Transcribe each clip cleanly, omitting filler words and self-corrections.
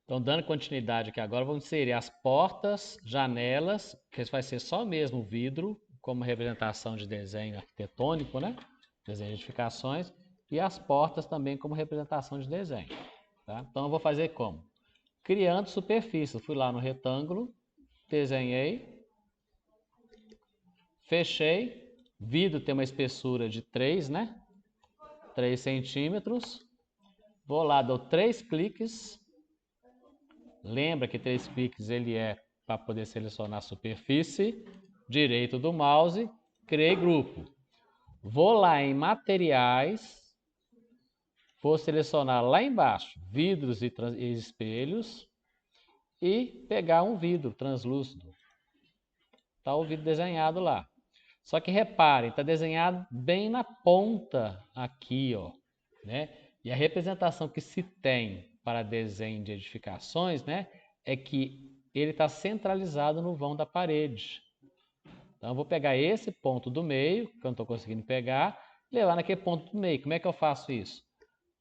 Então, dando continuidade aqui agora, vamos inserir as portas, janelas, que vai ser só mesmo vidro, como representação de desenho arquitetônico, né? Desenho de edificações, e as portas também como representação de desenho. Tá? Então, eu vou fazer como? Criando superfície. Fui lá no retângulo, desenhei, fechei. Vidro tem uma espessura de 3, né? 3 centímetros. Vou lá, dou 3 cliques. Lembra que 3 cliques ele é para poder selecionar a superfície. Direito do mouse, criei grupo. Vou lá em materiais, vou selecionar lá embaixo vidros e espelhos e pegar um vidro translúcido. Está o vidro desenhado lá. Só que reparem, está desenhado bem na ponta aqui, ó, né? E a representação que se tem para desenho de edificações, né, é que ele está centralizado no vão da parede. Então eu vou pegar esse ponto do meio, que eu não estou conseguindo pegar, e levar naquele ponto do meio. Como é que eu faço isso?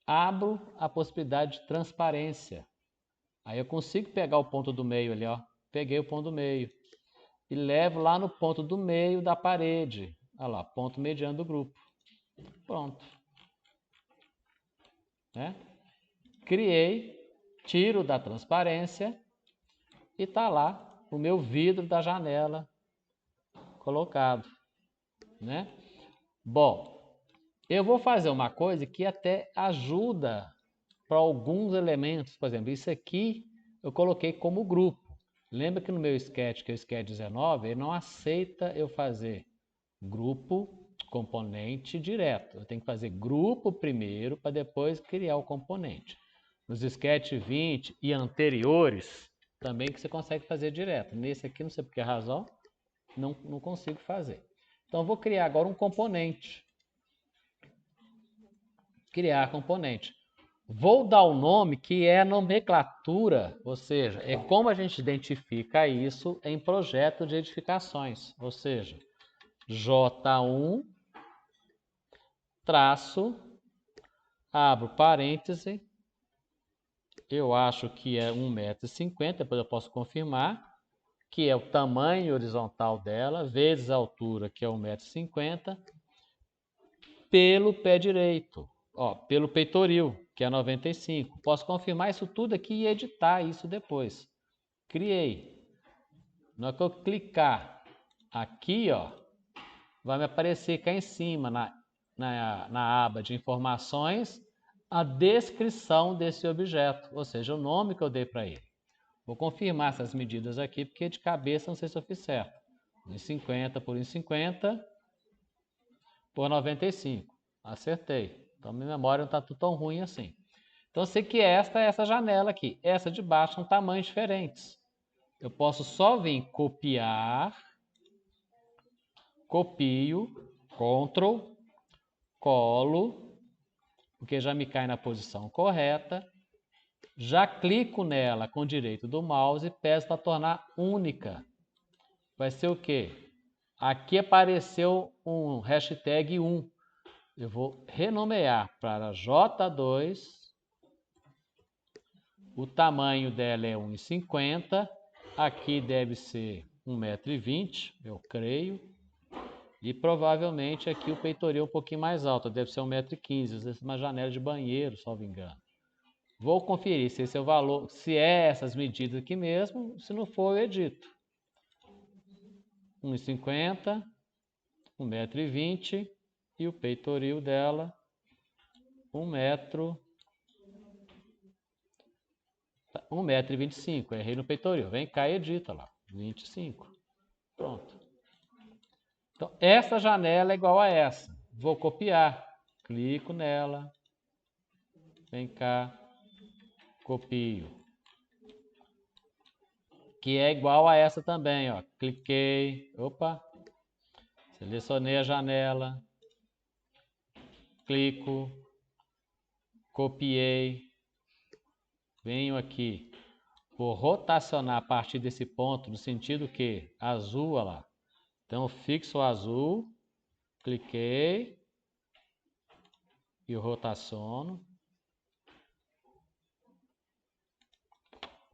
Abro a possibilidade de transparência. Aí eu consigo pegar o ponto do meio ali, ó. Peguei o ponto do meio e levo lá no ponto do meio da parede. Olha lá, ponto mediano do grupo. Pronto. Né? Criei, tiro da transparência e está lá o meu vidro da janela colocado. Né? Bom, eu vou fazer uma coisa que até ajuda para alguns elementos. Por exemplo, isso aqui eu coloquei como grupo. Lembra que no meu sketch, que é o sketch 19, ele não aceita eu fazer grupo, componente direto. Eu tenho que fazer grupo primeiro para depois criar o componente. Nos sketch 20 e anteriores, também que você consegue fazer direto. Nesse aqui, não sei por que razão, não consigo fazer. Então, eu vou criar agora um componente. Criar componente. Vou dar o nome que é nomenclatura, ou seja, é como a gente identifica isso em projeto de edificações, ou seja, J1 traço, abro parêntese, eu acho que é 1,50 m, depois eu posso confirmar, que é o tamanho horizontal dela, vezes a altura, que é 1,50 m, pelo pé direito, ó, pelo peitoril, que é 95. Posso confirmar isso tudo aqui e editar isso depois. Criei. Na hora que eu clicar aqui, ó, vai me aparecer cá em cima, na aba de informações, a descrição desse objeto, ou seja, o nome que eu dei para ele. Vou confirmar essas medidas aqui, porque de cabeça não sei se eu fiz certo. 1,50 por 1,50 por 95. Acertei. Então minha memória não está tudo tão ruim assim. Então eu sei que esta é essa janela aqui. Essa de baixo são tamanhos diferentes. Eu posso só vir copiar, copio, Ctrl, colo, porque já me cai na posição correta. Já clico nela com o direito do mouse e peço para tornar única. Vai ser o quê? Aqui apareceu um hashtag 1. Eu vou renomear para J2. O tamanho dela é 1,50. Aqui deve ser 1,20 m, eu creio. E provavelmente aqui o peitoril é um pouquinho mais alto, deve ser 1,15 m, às vezes uma janela de banheiro, salvo engano. Vou conferir se esse é o valor, se é essas medidas aqui mesmo, se não for eu edito. 1,50 m, 1,20 m e o peitoril dela 1,25 m. Errei no peitoril. Vem cá e edita lá. 25. Pronto. Então, essa janela é igual a essa. Vou copiar. Clico nela. Vem cá. Copio. Que é igual a essa também, ó. Cliquei. Opa. Selecionei a janela. Clico. Copiei. Venho aqui. Vou rotacionar a partir desse ponto, no sentido que azul, olha lá. Então, eu fixo o azul, cliquei e rotaciono.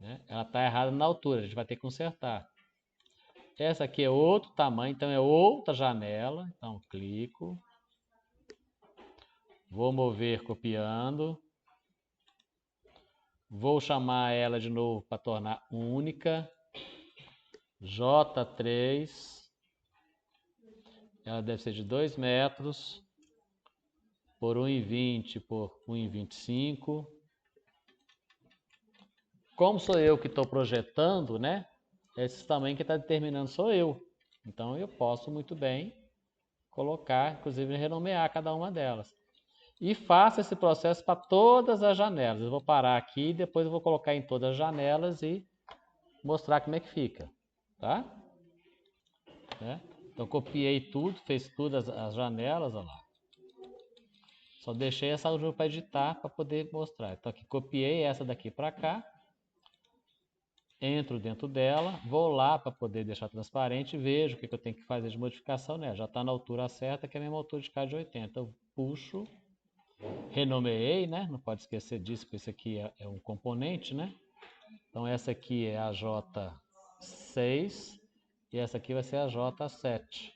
né? Ela está errada na altura, a gente vai ter que consertar. Essa aqui é outro tamanho, então é outra janela. Então, clico. Vou mover copiando. Vou chamar ela de novo para tornar única. J3. Ela deve ser de 2 metros por 1,20 por 1,25. Como sou eu que estou projetando, né? Esse tamanho que está determinando sou eu. Então eu posso muito bem colocar, inclusive renomear cada uma delas. E faço esse processo para todas as janelas. Eu vou parar aqui e depois eu vou colocar em todas as janelas e mostrar como é que fica. Tá? Né? Então copiei tudo, fez todas as janelas, olha lá. Só deixei essa última para editar para poder mostrar. Então aqui copiei essa daqui para cá. Entro dentro dela, vou lá para poder deixar transparente e vejo o que eu tenho que fazer de modificação nela. Já está na altura certa, que é a mesma altura de cá de 80. Eu puxo, renomeei, né? Não pode esquecer disso, porque esse aqui é um componente, né? Então essa aqui é a J6 e essa aqui vai ser a J7,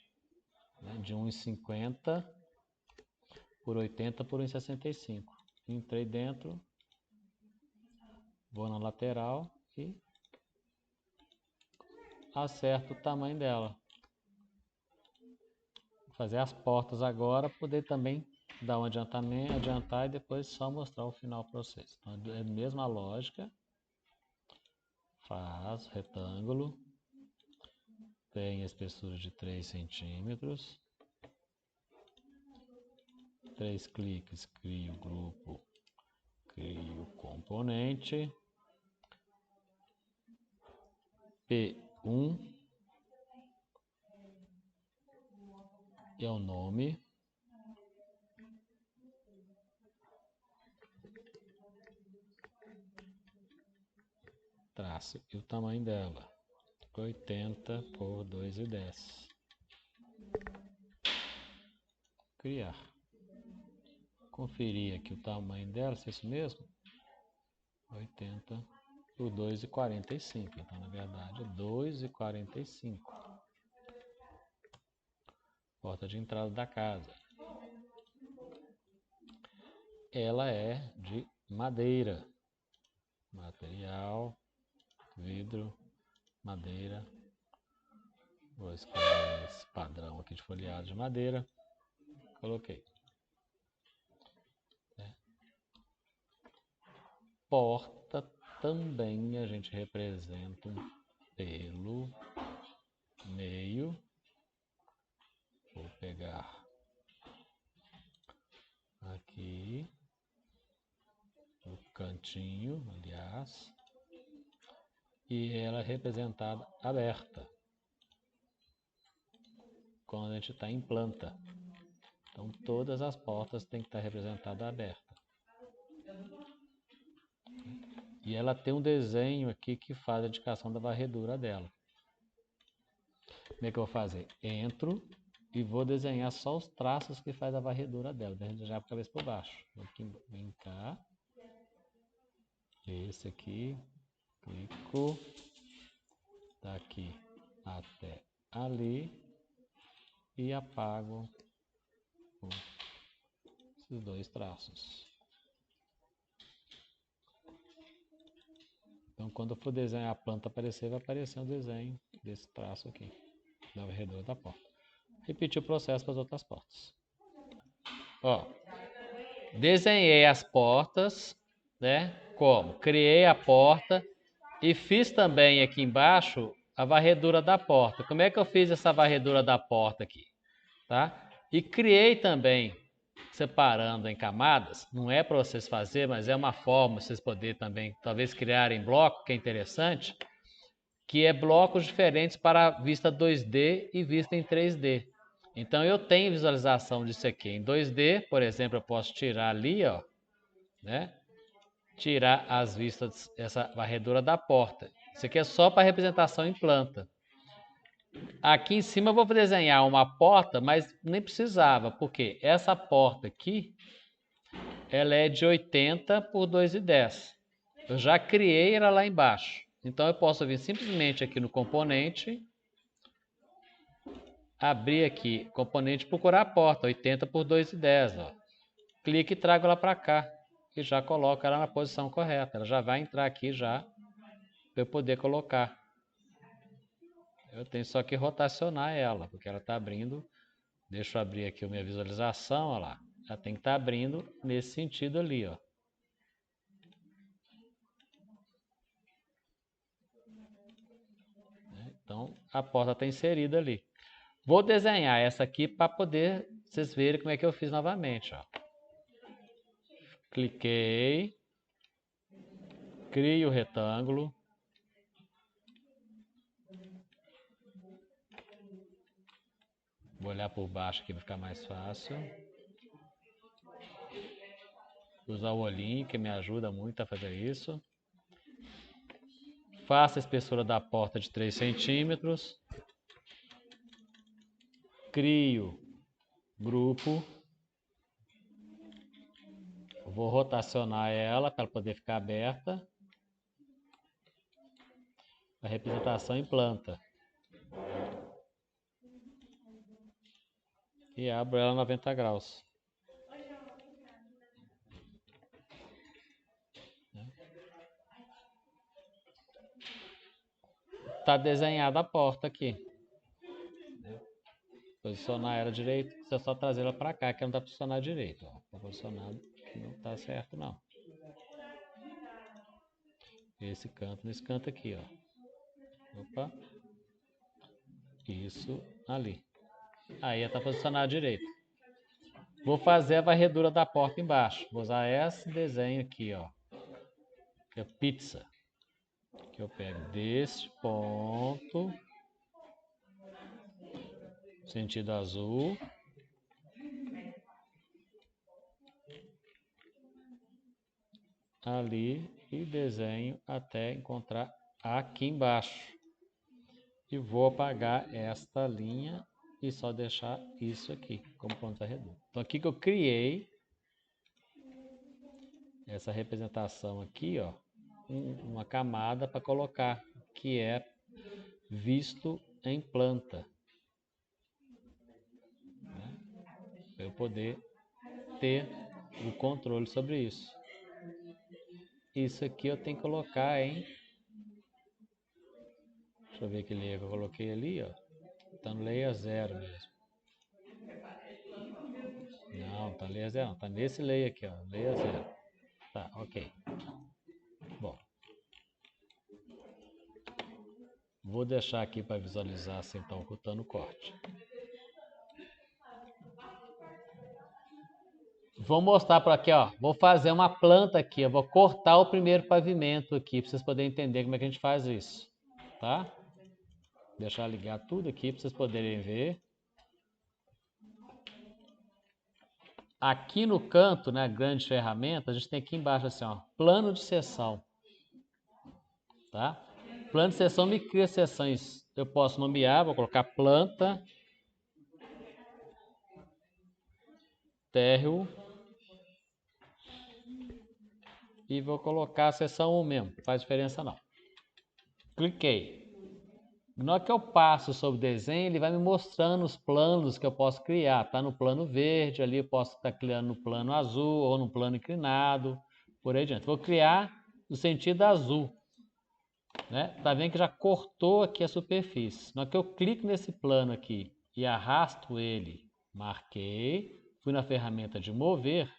né? De 1,50 por 80 por 1,65. Entrei dentro, vou na lateral e acerto o tamanho dela. Vou fazer as portas agora, poder também dar um adiantamento, adiantar e depois só mostrar o final para vocês. Então é a mesma lógica. Faz retângulo, tem a espessura de 3 centímetros. 3 cliques, crio o grupo, crio o componente. P1 é o nome. Traço e o tamanho dela, 80 por 2,10. Criar. Conferir aqui o tamanho dela, se é isso mesmo. 80 por 2,45. Então, na verdade, é 2,45. Porta de entrada da casa. Ela é de madeira. Material, vidro, madeira. Vou escolher esse padrão aqui de folheado de madeira. Coloquei. Porta também a gente representa um pelo meio. Vou pegar aqui o cantinho, aliás, e ela é representada aberta quando a gente está em planta. Então todas as portas têm que estar representadas aberta. E ela tem um desenho aqui que faz a indicação da varredura dela. Como é que eu vou fazer? Entro e vou desenhar só os traços que faz a varredura dela. Daí a gente já para cabeça por baixo. Vem cá. Esse aqui. Clico. Daqui até ali. E apago esses 2 traços. Então, quando eu for desenhar a planta aparecer, vai aparecer um desenho desse traço aqui, da varredura da porta. Repetir o processo para as outras portas. Ó, desenhei as portas, né? Como? Criei a porta e fiz também aqui embaixo a varredura da porta. Como é que eu fiz essa varredura da porta aqui? Tá? E criei também, separando em camadas, não é para vocês fazerem, mas é uma forma vocês poderem também, talvez, criarem bloco, que é interessante, que é blocos diferentes para vista 2D e vista em 3D. Então, eu tenho visualização disso aqui em 2D, por exemplo, eu posso tirar ali, ó, né? Tirar as vistas, essa varredura da porta. Isso aqui é só para representação em planta. Aqui em cima eu vou desenhar uma porta, mas nem precisava, porque essa porta aqui, ela é de 80 por 2,10. Eu já criei ela lá embaixo. Então eu posso vir simplesmente aqui no componente, abrir aqui, componente, procurar a porta, 80 por 2,10, ó. Clique e trago ela para cá. E já coloco ela na posição correta. Ela já vai entrar aqui já, para eu poder colocar. Eu tenho só que rotacionar ela, porque ela está abrindo. Deixa eu abrir aqui a minha visualização, olha lá. Ela tem que estar abrindo nesse sentido ali, ó. Então, a porta está inserida ali. Vou desenhar essa aqui para poder vocês verem como é que eu fiz novamente, ó. Cliquei. Crio o retângulo. Vou olhar por baixo aqui para ficar mais fácil. Usar o olhinho que me ajuda muito a fazer isso. Faço a espessura da porta de 3 centímetros. Crio grupo. Vou rotacionar ela para poder ficar aberta. A representação em planta. E abro ela 90 graus. Está desenhada a porta aqui. Posicionar ela direito, você só trazer ela para cá, que não está posicionada direito. Está posicionado que não está certo, não. Esse canto, nesse canto aqui, ó. Opa. Isso ali. Aí está posicionado direito. Vou fazer a varredura da porta embaixo. Vou usar esse desenho aqui, ó. Que é pizza. Que eu pego deste ponto, sentido azul, ali e desenho até encontrar aqui embaixo. E vou apagar esta linha e só deixar isso aqui como ponta redonda. Então aqui que eu criei essa representação aqui, ó, uma camada para colocar, que é visto em planta, né? Para eu poder ter o controle sobre isso. Isso aqui eu tenho que colocar em... Deixa eu ver que layer que eu coloquei ali, ó. Tá no layer 0 mesmo. Não, tá layer 0 não. Tá nesse layer aqui, ó. Layer 0. Tá, ok. Bom. Vou deixar aqui para visualizar se está ocultando o corte. Vou mostrar por aqui, ó. Vou fazer uma planta aqui. Eu vou cortar o primeiro pavimento aqui para vocês poderem entender como é que a gente faz isso, tá? Deixar ligar tudo aqui para vocês poderem ver. Aqui no canto, né, grande ferramenta, a gente tem aqui embaixo assim, ó, plano de seção, tá? Plano de seção me cria seções. Eu posso nomear, vou colocar planta, térreo e vou colocar a seção 1 mesmo, não faz diferença não. Cliquei. Na hora que eu passo sobre o desenho, ele vai me mostrando os planos que eu posso criar. Tá no plano verde, ali eu posso estar criando no plano azul ou no plano inclinado, por aí adiante. Vou criar no sentido azul, né? Tá vendo que já cortou aqui a superfície. Na hora que eu clico nesse plano aqui e arrasto ele, marquei, fui na ferramenta de mover,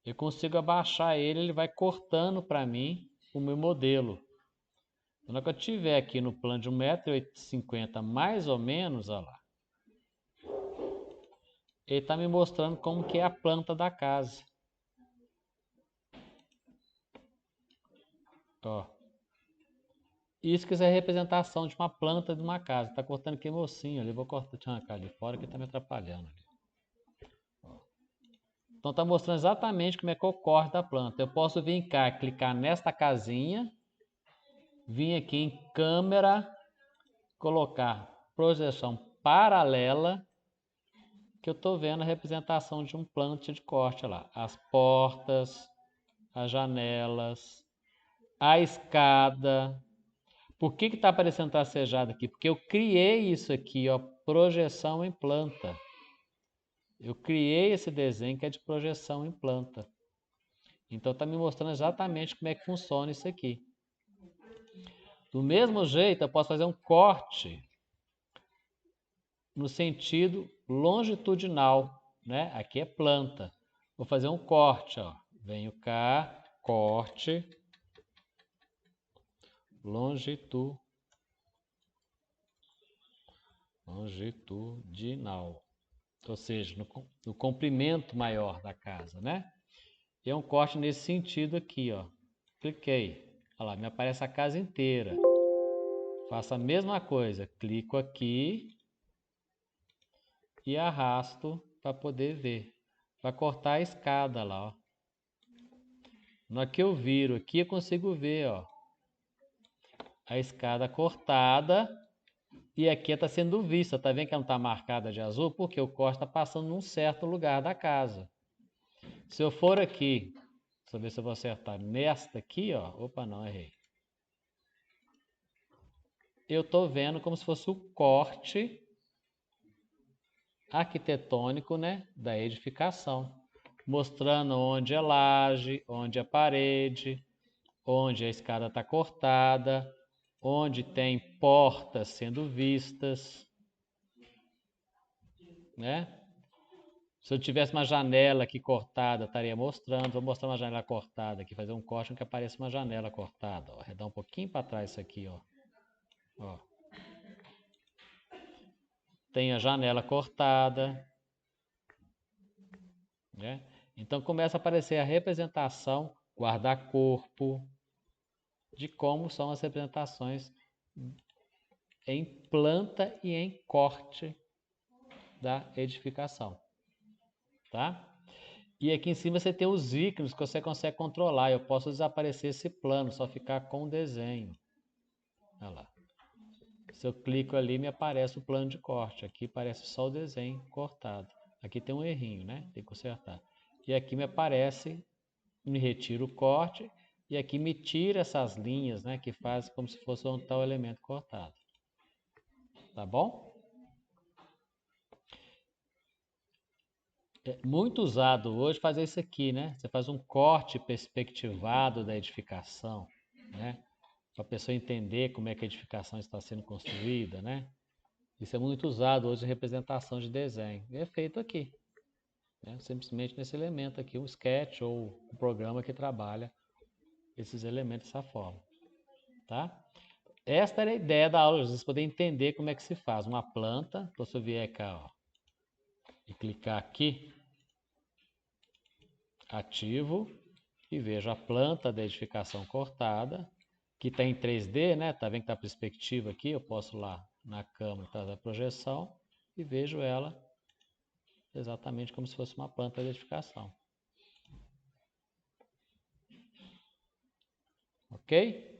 eu consigo abaixar ele, ele vai cortando para mim o meu modelo. Na hora que eu estiver aqui no plano de 1,50 m mais ou menos, olha lá, ele está me mostrando como que é a planta da casa. Ó. Isso que é a representação de uma planta de uma casa. Está cortando aqui mocinho ali. Vou cortar, deixa eu arrancar ali fora que está me atrapalhando. Ó. Então está mostrando exatamente como é que eu corto a planta. Eu posso vir cá, clicar nesta casinha, vir aqui em câmera, colocar projeção paralela, que eu estou vendo a representação de um plano de corte lá. As portas, as janelas, a escada. Por que está aparecendo tracejado aqui? Porque eu criei isso aqui, ó, projeção em planta. Eu criei esse desenho que é de projeção em planta. Então está me mostrando exatamente como é que funciona isso aqui. Do mesmo jeito, eu posso fazer um corte no sentido longitudinal, né? Aqui é planta. Vou fazer um corte, ó. Venho cá, corte longitudinal, ou seja, no comprimento maior da casa, né? E é um corte nesse sentido aqui, ó. Cliquei, olha lá, me aparece a casa inteira. Faço a mesma coisa, clico aqui e arrasto para poder ver. Vai cortar a escada lá, ó. Na hora que eu viro aqui, eu consigo ver, ó, a escada cortada. E aqui está sendo vista, tá vendo que ela não está marcada de azul? Porque o corte está passando num certo lugar da casa. Se eu for aqui, deixa eu ver se eu vou acertar nesta aqui, ó. Opa, não, errei. Eu estou vendo como se fosse o corte arquitetônico, né, da edificação. Mostrando onde é laje, onde é parede, onde a escada está cortada, onde tem portas sendo vistas, né? Se eu tivesse uma janela aqui cortada, estaria mostrando. Vou mostrar uma janela cortada aqui, fazer um corte em que apareça uma janela cortada. Ó. Arredar um pouquinho para trás isso aqui, ó. Ó. Tem a janela cortada, né? Então começa a aparecer a representação, guarda-corpo, de como são as representações em planta e em corte da edificação, tá? E aqui em cima você tem os ícones que você consegue controlar. Eu posso desaparecer esse plano, só ficar com o desenho. Olha lá. Se eu clico ali, me aparece o plano de corte. Aqui aparece só o desenho cortado. Aqui tem um errinho, né? Tem que consertar. E aqui me aparece, me retira o corte. E aqui me tira essas linhas, né? Que faz como se fosse um tal elemento cortado. Tá bom? É muito usado hoje fazer isso aqui, né? Você faz um corte perspectivado da edificação, né? Para a pessoa entender como é que a edificação está sendo construída, né? Isso é muito usado hoje em representação de desenho. E é feito aqui, né? Simplesmente nesse elemento aqui, um sketch ou um programa que trabalha esses elementos dessa forma, tá? Esta era a ideia da aula, vocês poderem entender como é que se faz uma planta. Então, se eu vier cá, ó, e clicar aqui, ativo, e vejo a planta da edificação cortada, que está em 3D, né? Tá vendo que tá a perspectiva aqui? Eu posso lá na câmera fazer a projeção e vejo ela exatamente como se fosse uma planta de edificação. Ok?